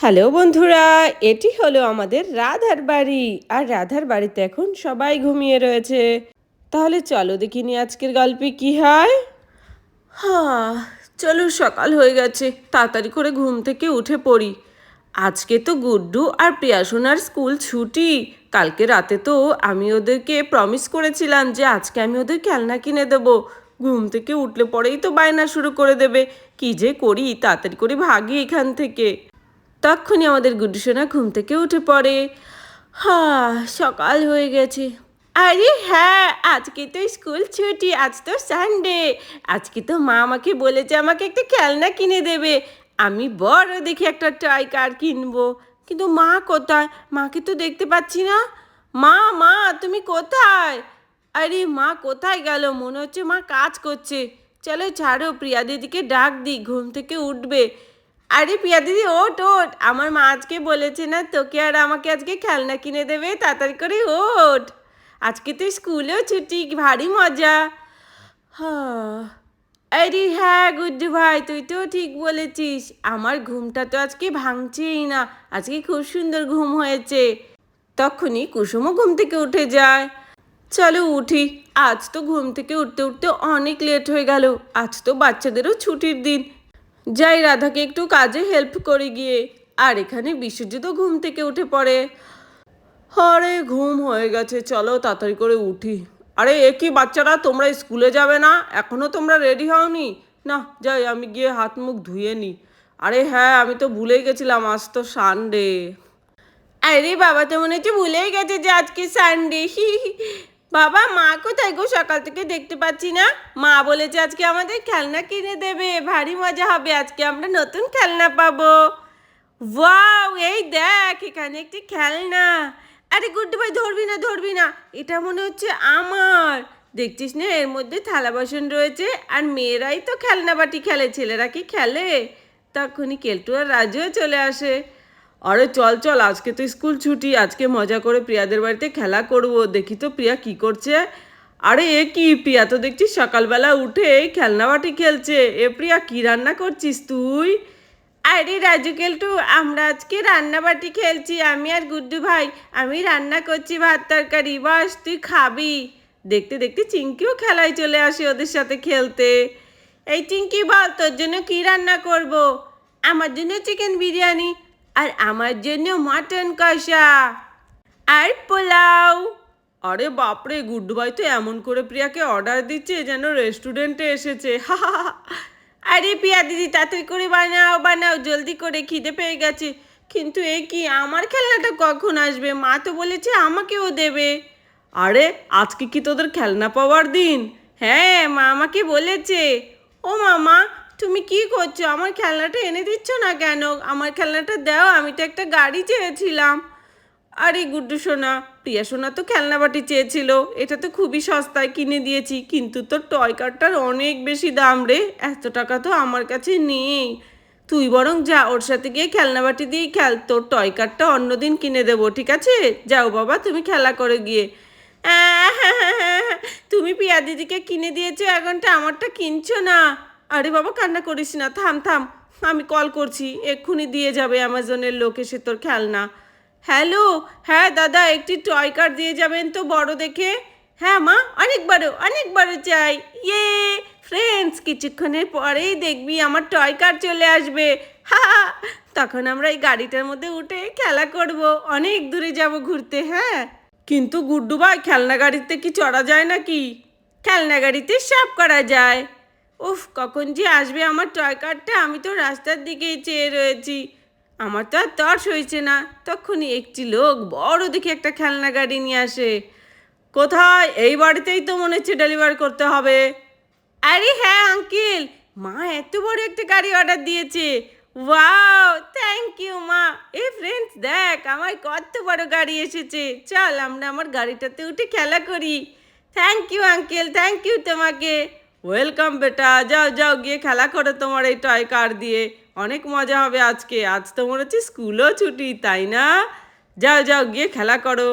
Hello বন্ধুরা, এটি হলো আমাদের রাধার বাড়ি। আর রাধার বাড়িতে এখন সবাই ঘুমিয়ে রয়েছে। তাহলে চলো দেখিনি আজকের গল্পে কি হয়। হ্যাঁ, চলো সকাল হয়ে গেছে, তাড়াতাড়ি করে ঘুম থেকে উঠে পড়ি। আজকে তো গুড্ডু আর প্রিয়াসোনার স্কুল ছুটি। কালকে রাতে তো আমি ওদেরকে প্রমিস করেছিলাম যে আজকে আমি ওদের খেলনা কিনে দেবো। ঘুম থেকে উঠলে পরেই তো বায়না শুরু করে দেবে। কি যে করি, তাড়াতাড়ি করে ভাগি এখান থেকে। তখনই আমাদের গুড্ডু সোনা ঘুম থেকে উঠে পড়ে। সকাল হয়ে গেছে। আরে হ্যাঁ, আজকে তো স্কুল ছুটি, আজ তো সানডে। আজকে তো মা আমাকে বলেছে আমাকে একটা খেলনা কিনে দেবে। আমি বড় দেখে একটা টয় কার কিনবো। কিন্তু মা কোথায়? মাকে তো দেখতে পাচ্ছি না। মা, মা তুমি কোথায়? আরে মা কোথায় গেল? মনে হচ্ছে মা কাজ করছে। চলো ছাড়ো, প্রিয়া দিদিকে ডাক দিই, ঘুম থেকে উঠবে। আরে প্রিয়া দিদি, ওঠ ওঠ, আমার মা আজকে বলেছে না তোকে আর আমাকে আজকে খেলনা কিনে দেবে, তাড়াতাড়ি করে ওঠ। আজকে তো স্কুলেও ছুটি, ভারী মজা। হ্যাঁ, আরে হ্যাঁ গুড্ডু ভাই, তুই তো ঠিক বলেছিস। আমার ঘুমটা তো আজকে ভাঙছেই না। আজকে খুব সুন্দর ঘুম হয়েছে। তখনই কুসুমও ঘুম থেকে উঠে যায়। চলো উঠি, আজ তো ঘুম থেকে উঠতে উঠতে অনেক লেট হয়ে গেল। আজ তো বাচ্চাদেরও ছুটির দিন। যাই রাধাকে একটু কাজে হেল্প করে গিয়ে। আর এখানে বিশ্বজিৎও ঘুম থেকে উঠে পড়ে। আরে ঘুম হয়ে গেছে, চলো তাড়াতাড়ি করে উঠি। আরে এ কি বাচ্চারা, তোমরা স্কুলে যাবে না? এখনো তোমরা রেডি হওনি? না যাই, আমি গিয়ে হাত মুখ ধুয়ে নিই। আরে হ্যাঁ, আমি তো ভুলেই গেছিলাম, আজ তো সানডে। আরে বাবা তো মনে হচ্ছে ভুলেই গেছে যে আজকে সানডে। বাবা, মা কোথায় গো? সকাল থেকে দেখতে পাচ্ছি না। মা বলেছে আজকে আমাদের খেলনা কিনে দেবে, ভারী মজা হবে, আজকে আমরা নতুন খেলনা পাবো। ওয়াও, এই দেখ এখানে একটি খেলনা। আরে গুড্ডু ভাই, ধরবি না ধরবি না, এটা মনে হচ্ছে আমার। দেখছিস না এর মধ্যে থালা বাসন রয়েছে, আর মেয়েরাই তো খেলনা বাটি খেলে, ছেলেরা কি খেলে? তখনই কেলটু আর রাজুও চলে আসে। আরে চল চল, আজকে তো স্কুল ছুটি, আজকে মজা করে প্রিয়াদের বাড়িতে খেলা করব। দেখি তো প্রিয়া কি করছে। আরে এ কি, প্রিয়া তো দেখছি সকালবেলা উঠে এই খেলনা বাটি খেলছে। এ প্রিয়া, কি রান্না করছিস তুই? আরে রাজু কেলটু, আমরা আজকে রান্না বাটি খেলছি, আমি আর গুড্ডু ভাই। আমি রান্না করছি ভাত তরকারি, বাস তুই খাবি। দেখতে দেখতে চিঙ্কিও খেলায় চলে আসে ওদের সাথে খেলতে। এই চিঙ্কি বল, তোর জন্য কি রান্না করব? আমার জন্য চিকেন বিরিয়ানি, আর আমার জন্য মটন কষা, আর পোলাও। আরে বাপরে, গুড্ডু ভাই তো এমন করে প্রিয়াকে অর্ডার দিচ্ছে যেন রেস্টুরেন্টে এসেছে। আরে প্রিয়া দিদি, তাড়াতাড়ি করে বানাও বানাও, জলদি করে, খিদে পেয়ে গেছে। কিন্তু এ কি, আমার খেলনাটা কখন আসবে? মা তো বলেছে আমাকেও দেবে। আরে আজকে কি তোদের খেলনা পাওয়ার দিন? হ্যাঁ, মা আমাকে বলেছে। ও মামা, তুমি কি করছো? আমার খেলনাটা এনে দিচ্ছ না কেন? আমার খেলনাটা দাও, আমি তো একটা গাড়ি চেয়েছিলাম। আরে গুড্ডু সোনা, প্রিয়া সোনা তো খেলনা বাটি চেয়েছিল, এটা তো খুবই সস্তায় কিনে দিয়েছি, কিন্তু তোর টয় কারটার অনেক বেশি দাম রে। এত টাকা তো আমার কাছে নেই। তুই বরং যা, ওর সাথে গিয়ে খেলনা বাটি দিয়েই খেল, তোর টয় কারটা অন্যদিন কিনে দেবো, ঠিক আছে? যাও বাবা, তুমি খেলা করে গিয়ে। তুমি প্রিয়া দিদিকে কিনে দিয়েছো, এখনটা আমারটা কিনছো না। আরে বাবা, কান্না করিস না, থাম থাম, আমি কল করছি, এক্ষুনি দিয়ে যাবে অ্যামাজনের লোক এসে তোর খেলনা। হ্যালো, হ্যাঁ দাদা, একটি টয় কার দিয়ে যাবেন তো, বড় দেখে। হ্যাঁ মা, অনেক বড় চাই। ইয়ে ফ্রেন্ডস, কিছুক্ষণের পরেই দেখবি আমার টয় কার চলে আসবে। হা, তখন আমরা এই গাড়িটার মধ্যে উঠে খেলা করব, অনেক দূরে যাব ঘুরতে। হ্যাঁ, কিন্তু গুড্ডু ভাই, খেলনা গাড়িতে কি চড়া যায় নাকি? খেলনা গাড়িতে সব করা যায়। উফ, কখন যে আসবে আমার টয় কারটা, আমি তো রাস্তার দিকেই চেয়ে রয়েছি। আমার তো আর তর্স হয়েছে না। তখনই একটি লোক বড় দেখে একটা খেলনা গাড়ি নিয়ে আসে। কোথায়? এই বাড়িতেই তো মনে হচ্ছে ডেলিভারি করতে হবে। আরে হ্যাঁ আঙ্কেল, মা এত বড় একটা গাড়ি অর্ডার দিয়েছে। ওয়াও, থ্যাংক ইউ মা। এ ফ্রেন্ডস দেখ, আমার কত বড় গাড়ি এসেছে, চল আমরা আমার গাড়িটাতে উঠে খেলা করি। Thank you uncle, thank you তোমাকে। ওয়েলকাম বেটা, যাও যাও, গিয়ে খেলা করো তোমার এই টয় কার দিয়ে। অনেক মজা হবে আজকে, আজ তো মনে হচ্ছে স্কুলও ছুটি, তাই না? যাও যাও, গিয়ে খেলা করো।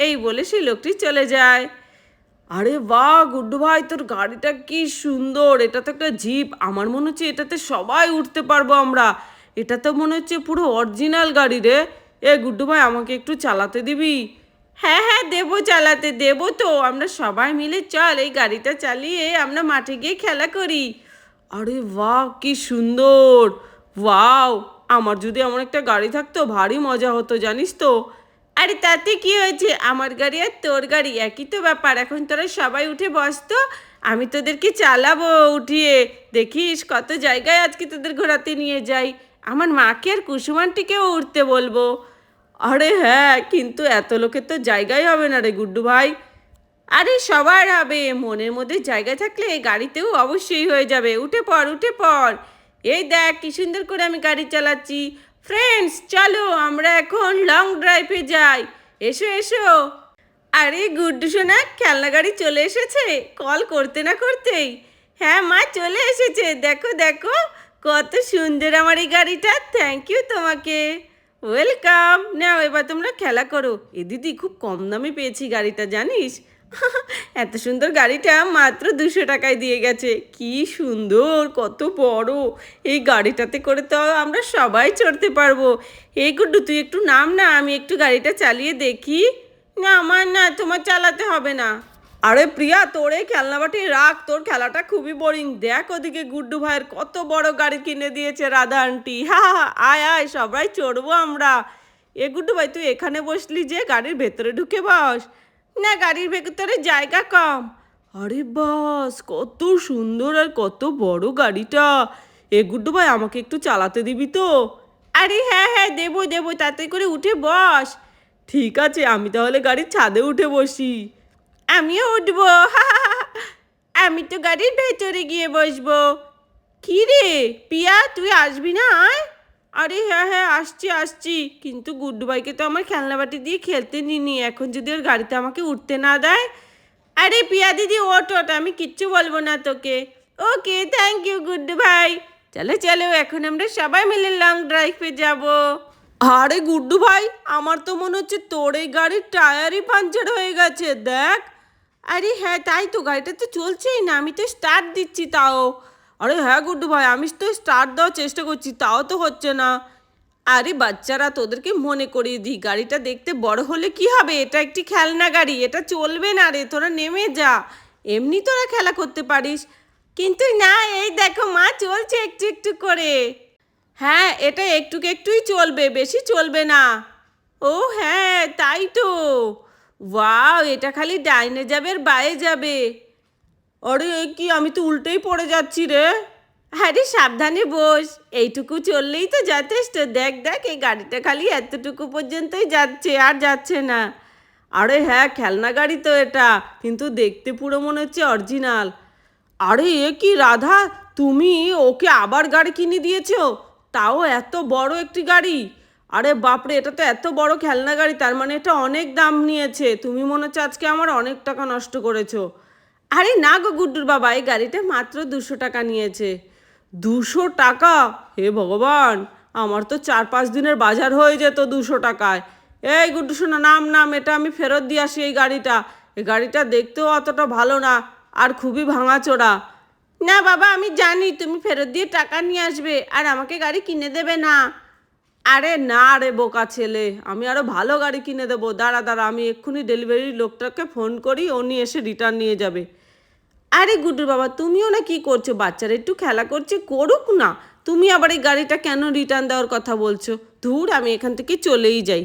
এই বলে সেই লোকটি চলে যায়। আরে বাহ গুড্ডু ভাই, তোর গাড়িটা কি সুন্দর! এটা তো একটা জিপ, আমার মনে হচ্ছে এটাতে সবাই উঠতে পারবো আমরা। এটা তো মনে হচ্ছে পুরো অরিজিনাল গাড়ি রে। এ গুড্ডু ভাই আমাকে একটু চালাতে দিবি? হ্যাঁ হ্যাঁ দেবো, চালাতে দেবো তো। আমরা সবাই মিলে চল এই গাড়িটা চালিয়ে আমরা মাঠে গিয়ে খেলা করি। আরে বাহ কি সুন্দর! ওয়াও, আমার যদি এমন একটা গাড়ি থাকতো ভারী মজা হতো জানিস তো। আরে তাতে কি হয়েছে, আমার গাড়ি আর তোর গাড়ি একই তো ব্যাপার। এখন তোরা সবাই উঠে বসতো, আমি তোদেরকে চালাবো উঠিয়ে। দেখিস কত জায়গায় আজকে তোদের ঘোরাতে নিয়ে যাই। আমার মাকে আর কুসুমানটিকেও উঠতে বলবো। আরে হ্যাঁ, কিন্তু এত লোকের তো জায়গাই হবে না রে গুড্ডু ভাই। আরে সবার হবে, মনের মধ্যে জায়গা থাকলে গাড়িতেও অবশ্যই হয়ে যাবে। উঠে পড় উঠে পড়। এই দেখ কি সুন্দর করে আমি গাড়ি চালাচ্ছি। ফ্রেন্ডস চলো আমরা এখন লং ড্রাইভে যাই। এসো এসো। আরে গুড্ডু সোনা, খেলনা গাড়ি চলে এসেছে কল করতে না করতেই। হ্যাঁ মা, চলে এসেছে। দেখো দেখো কত সুন্দর আমার এই গাড়িটা। থ্যাংক ইউ তোমাকে। ওয়েলকাম। নাও এবার তোমরা খেলা করো। এ দিদি খুব কম দামে পেয়েছি গাড়িটা জানিস। এত সুন্দর গাড়িটা মাত্র 200 টাকায় দিয়ে গেছে। কি সুন্দর, কত বড়! এই গাড়িটাতে করে তো আমরা সবাই চড়তে পারবো। এই গুড্ডু তুই একটু নাম না, আমি একটু গাড়িটা চালিয়ে দেখি। না আমার না, তোমার চালাতে হবে না। আরে প্রিয়া, তোর এই খেলনাবাটি রাখ, তোর খেলাটা খুবই বোরিং। দেখ ওদিকে গুড্ডু ভাইয়ের কত বড় গাড়ি কিনে দিয়েছে রাধা আন্টি। হা হা, আয় আয় সবাই চড়বো আমরা। এ গুড্ডু ভাই তুই এখানে বসলি যে, গাড়ির ভেতরে ঢুকে বস। না গাড়ির ভেতরে জায়গা কম। আরে বাস, কত সুন্দর আর কত বড় গাড়িটা। এ গুড্ডু ভাই আমাকে একটু চালাতে দিবি তো? আরে হ্যাঁ হ্যাঁ দেবো দেবো, তাতে করে উঠে বস। ঠিক আছে, আমি তাহলে গাড়ির ছাদে উঠে বসি। আমিও উঠবো। আমি তো গাড়ির ভেতরে গিয়ে বসবো। কি রে পিয়া, তুই আসবি না? আয়। আরে হ্যাঁ হ্যাঁ আসছি আসছি, কিন্তু গুড্ডু ভাইকে তো আমার খেলনাবাটি দিয়ে খেলতে নিনি। এখন যদি ওর গাড়িতে আমাকে উঠতে না দেয়। আরে পিয়া দিদি ওঠ ওঠ, আমি কিচ্ছু বলবো না তোকে। ওকে থ্যাংক ইউ গুড্ডু ভাই। চলো চলো এখন আমরা সবাই মিলে লং ড্রাইভে যাব। আরে গুড্ডু ভাই, আমার তো মনে হচ্ছে তোর এই গাড়ির টায়ারই পাঞ্চার হয়ে গেছে দেখ। আরে হ্যাঁ তাই তো, গাড়িটা তো চলছেই না, আমি তো স্টার্ট দিচ্ছি তাও। আরে হ্যাঁ গুড্ডু ভাই, আমি তো স্টার্ট দেওয়ার চেষ্টা করছি তাও তো হচ্ছে না। আরে বাচ্চারা, তোদেরকে মনে করিয়ে দিই, গাড়িটা দেখতে বড় হলে কি হবে, এটা একটি খেলনা গাড়ি, এটা চলবে না রে। তোরা নেমে যা, এমনি তোরা খেলা করতে পারিস। কিন্তু না, এই দেখো মা, চলছে একটু একটু করে। হ্যাঁ এটা একটু একটুই চলবে, বেশি চলবে না। ও হ্যাঁ তাই তো। ওয়াও, এটা খালি ডাইনে যাবে আর বায়ে যাবে। আরে এ কি, আমি তো উল্টেই পড়ে যাচ্ছি রে। আরে সাবধানে বস, এইটুকু চললেই তো যথেষ্ট। দেখ দেখ এই গাড়িটা খালি এতটুকু পর্যন্তই যাচ্ছে, আর যাচ্ছে না। আরে হ্যাঁ খেলনা গাড়ি তো এটা, কিন্তু দেখতে পুরো মনে হচ্ছে অরিজিনাল। আরে এ কি রাধা, তুমি ওকে আবার গাড়ি কিনে দিয়েছো, তাও এত বড় একটি গাড়ি। আরে বাপরে, এটা তো এত বড় খেলনা গাড়ি, তার মানে এটা অনেক দাম নিয়েছে। তুমি মনে হচ্ছে আজকে আমার অনেক টাকা নষ্ট করেছো। আরে না গো গুড্ডুর বাবা, এই গাড়িটা মাত্র 200 টাকা নিয়েছে। 200 টাকা? হে ভগবান, আমার তো 4-5 দিনের বাজার হয়ে যেত 200 টাকায়। এই গুড্ডু শোনো, নাম নাম, এটা আমি ফেরত দিয়ে আসি এই গাড়িটা। এই গাড়িটা দেখতেও অতটা ভালো না, আর খুবই ভাঙাচোরা। না বাবা, আমি জানি তুমি ফেরত দিয়ে টাকা নিয়ে আসবে আর আমাকে গাড়ি কিনে দেবে না। আরে না রে বোকা ছেলে, আমি আরো ভালো গাড়ি কিনে দেবো। দাঁড়া দাঁড়া, আমি এক্ষুনি ডেলিভারি লোকটাকে ফোন করি, উনি এসে রিটার্ন নিয়ে যাবে। আরে গুড্ডুর বাবা, তুমিও না কি করছো, বাচ্চারা একটু খেলা করছে, করুক না। তুমি আবার এই গাড়িটা কেন রিটার্ন দেওয়ার কথা বলছো? ধুর, আমি এখান থেকে চলেই যাই।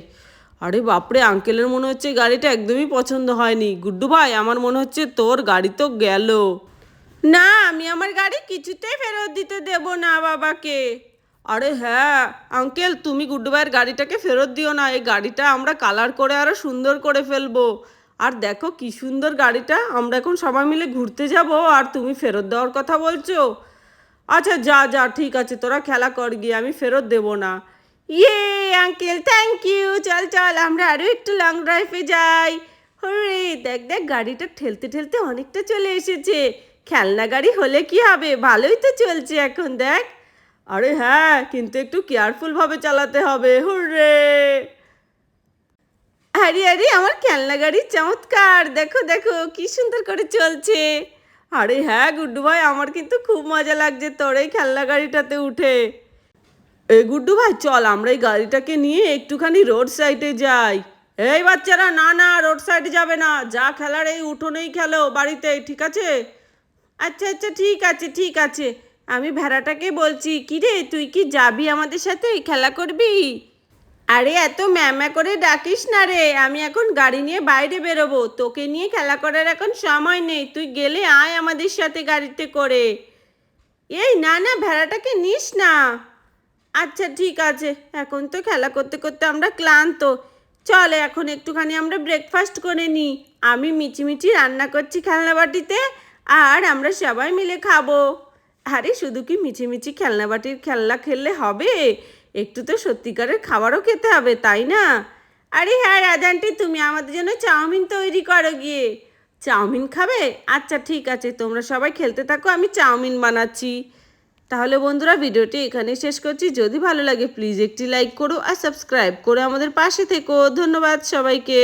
আরে বাপরে, আঙ্কেলের মনে হচ্ছে গাড়িটা একদমই পছন্দ হয়নি। গুড্ডু ভাই, আমার মনে হচ্ছে তোর গাড়ি তো গেল। না, আমি আমার গাড়ি কিছুতেই ফেরত দিতে দেব না বাবাকে। আরে হ্যাঁ আঙ্কেল, তুমি গুড্ডু ভাইয়ের গাড়িটাকে ফেরত দিও না। এই গাড়িটা আমরা কালার করে আরো সুন্দর করে ফেলবো। আর দেখো কি সুন্দর গাড়িটা, আমরা এখন সবাই মিলে ঘুরতে যাব আর তুমি ফেরত দেওয়ার কথা বলছো। আচ্ছা যা যা, ঠিক আছে, তোরা খেলা কর গিয়ে, আমি ফেরত দেবো না। ইয়ে আঙ্কেল, থ্যাংক ইউ। চল চল আমরা আরও একটু লং ড্রাইভে যাই। হরে দেখ দেখ, গাড়িটা ঠেলতে ঠেলতে অনেকটা চলে এসেছে। খেলনা গাড়ি হলে কি হবে, ভালোই তো চলছে এখন দেখ। আরে হ্যাঁ, কিন্তু একটু কেয়ারফুলভাবে চালাতে হবে। হুররে! আরে আরে, আমার খেলনা গাড়ি চমৎকার, দেখো দেখো কি সুন্দর করে চলছে। আরে হ্যাঁ গুড্ডু ভাই, আমার কিন্তু খুব মজা লাগছে তোর এই খেলনা গাড়িটাতে উঠে। এই গুড্ডু ভাই চল আমরা এই গাড়িটাকে নিয়ে একটুখানি রোড সাইডে যাই। এই বাচ্চারা, না না, রোড সাইডে যাবে না, যা খেলার এই উঠোনেই খেলো বাড়িতে, ঠিক আছে? আচ্ছা আচ্ছা, ঠিক আছে ঠিক আছে। আমি ভেড়াটাকে বলছি, কি রে তুই কি যাবি আমাদের সাথে খেলা করবি? আরে এত ম্যামা করে ডাকিস না রে, আমি এখন গাড়ি নিয়ে বাইরে বেরোবো, তোকে নিয়ে খেলা করার এখন সময় নেই, তুই গেলে আয় আমাদের সাথে গাড়িতে করে। এই না না, ভেড়াটাকে নিস না। আচ্ছা ঠিক আছে, এখন তো খেলা করতে করতে আমরা ক্লান্ত, চল এখন একটুখানি আমরা ব্রেকফাস্ট করে নিই। আমি মিচিমিচি রান্না করছি খেলনা বাটিতে, আর আমরা সবাই মিলে খাবো। আরে শুধু কি মিচিমিচি খেলনা বাটির খেলনা খেললে হবে, একটু তো সত্যিকারের খাবারও খেতে হবে, তাই না? আরে হ্যাঁ রাজান্টি, তুমি আমাদের জন্য চাউমিন তৈরি করো গিয়ে। চাউমিন খাবে? আচ্ছা ঠিক আছে, তোমরা সবাই খেলতে থাকো, আমি চাউমিন বানাচ্ছি। তাহলে বন্ধুরা, ভিডিওটি এখানে শেষ করছি। যদি ভালো লাগে প্লিজ একটি লাইক করো আর সাবস্ক্রাইব করে আমাদের পাশে থেকো। ধন্যবাদ সবাইকে।